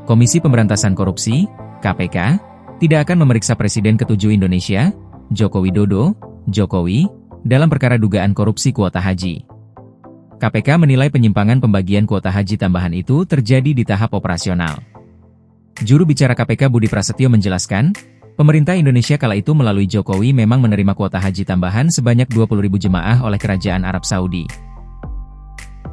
Komisi Pemberantasan Korupsi, KPK, tidak akan memeriksa Presiden ke-7 Indonesia, Joko Widodo, Jokowi, dalam perkara dugaan korupsi kuota haji. KPK menilai penyimpangan pembagian kuota haji tambahan itu terjadi di tahap operasional. Juru bicara KPK Budi Prasetyo menjelaskan, pemerintah Indonesia kala itu melalui Jokowi memang menerima kuota haji tambahan sebanyak 20.000 jemaah oleh Kerajaan Arab Saudi.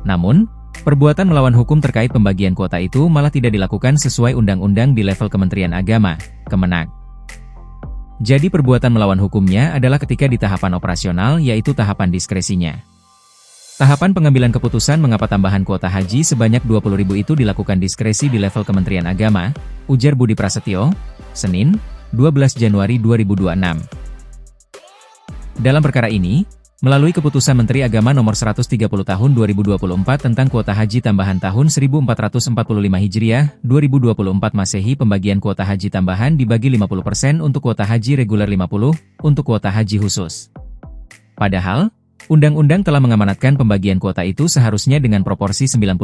Namun, perbuatan melawan hukum terkait pembagian kuota itu malah tidak dilakukan sesuai undang-undang di level Kementerian Agama, Kemenak. Jadi perbuatan melawan hukumnya adalah ketika di tahapan operasional yaitu tahapan diskresinya. Tahapan pengambilan keputusan mengapa tambahan kuota haji sebanyak 20.000 itu dilakukan diskresi di level Kementerian Agama, ujar Budi Prasetyo, Senin, 12 Januari 2026. Dalam perkara ini, melalui Keputusan Menteri Agama Nomor 130 Tahun 2024 tentang kuota haji tambahan tahun 1445 Hijriah, 2024 Masehi pembagian kuota haji tambahan dibagi 50% untuk kuota haji reguler 50% untuk kuota haji khusus. Padahal, Undang-Undang telah mengamanatkan pembagian kuota itu seharusnya dengan proporsi 92%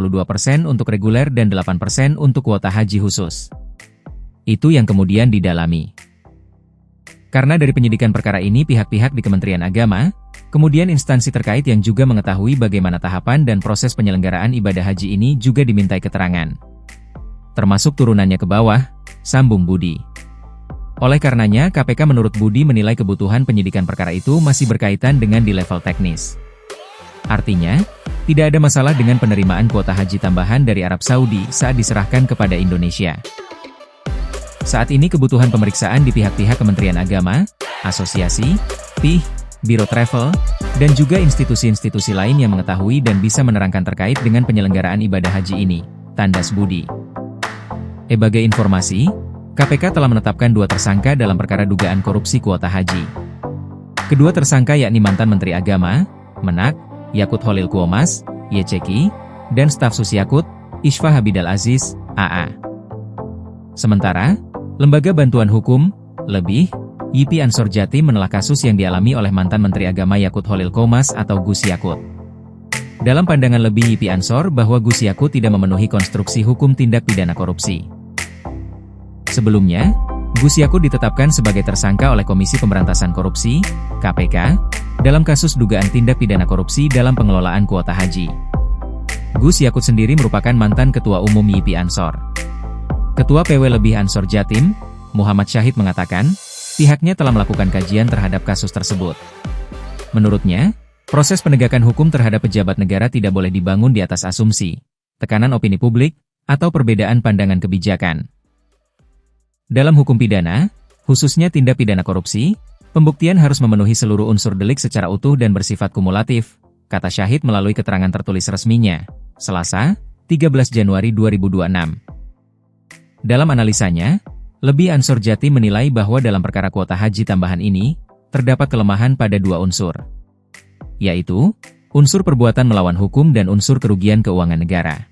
untuk reguler dan 8% untuk kuota haji khusus. Itu yang kemudian didalami. Karena dari penyidikan perkara ini pihak-pihak di Kementerian Agama, kemudian instansi terkait yang juga mengetahui bagaimana tahapan dan proses penyelenggaraan ibadah haji ini juga dimintai keterangan. Termasuk turunannya ke bawah, sambung Budi. Oleh karenanya KPK menurut Budi menilai kebutuhan penyidikan perkara itu masih berkaitan dengan di level teknis. Artinya, tidak ada masalah dengan penerimaan kuota haji tambahan dari Arab Saudi saat diserahkan kepada Indonesia. Saat ini kebutuhan pemeriksaan di pihak-pihak Kementerian Agama, asosiasi, PIH, Biro Travel, dan juga institusi-institusi lain yang mengetahui dan bisa menerangkan terkait dengan penyelenggaraan ibadah haji ini, tandas Budi. Sebagai informasi, KPK telah menetapkan 2 tersangka dalam perkara dugaan korupsi kuota haji. Kedua tersangka yakni mantan Menteri Agama, Menak, Yakut Holil Quomas, YCK, dan staf sus Yakut, Ishfa Habidal Aziz, AA. Sementara, Lembaga Bantuan Hukum, LEBIH, YIPI Ansor Jatim menelaah kasus yang dialami oleh mantan Menteri Agama Yakut Holil Quomas atau Gus Yakut. Dalam pandangan LEBIH YIPI Ansor bahwa Gus Yakut tidak memenuhi konstruksi hukum tindak pidana korupsi. Sebelumnya, Gus Yakut ditetapkan sebagai tersangka oleh Komisi Pemberantasan Korupsi, KPK, dalam kasus dugaan tindak pidana korupsi dalam pengelolaan kuota haji. Gus Yakut sendiri merupakan mantan Ketua Umum YIPI Ansor. Ketua PW LEBIH Ansor Jatim, Muhammad Syahid mengatakan, pihaknya telah melakukan kajian terhadap kasus tersebut. Menurutnya, proses penegakan hukum terhadap pejabat negara tidak boleh dibangun di atas asumsi, tekanan opini publik, atau perbedaan pandangan kebijakan. Dalam hukum pidana, khususnya tindak pidana korupsi, pembuktian harus memenuhi seluruh unsur delik secara utuh dan bersifat kumulatif, kata Syahid melalui keterangan tertulis resminya, Selasa, 13 Januari 2026. Dalam analisanya, LEBIH Ansor Jatim menilai bahwa dalam perkara kuota haji tambahan ini, terdapat kelemahan pada 2 unsur, yaitu, unsur perbuatan melawan hukum dan unsur kerugian keuangan negara.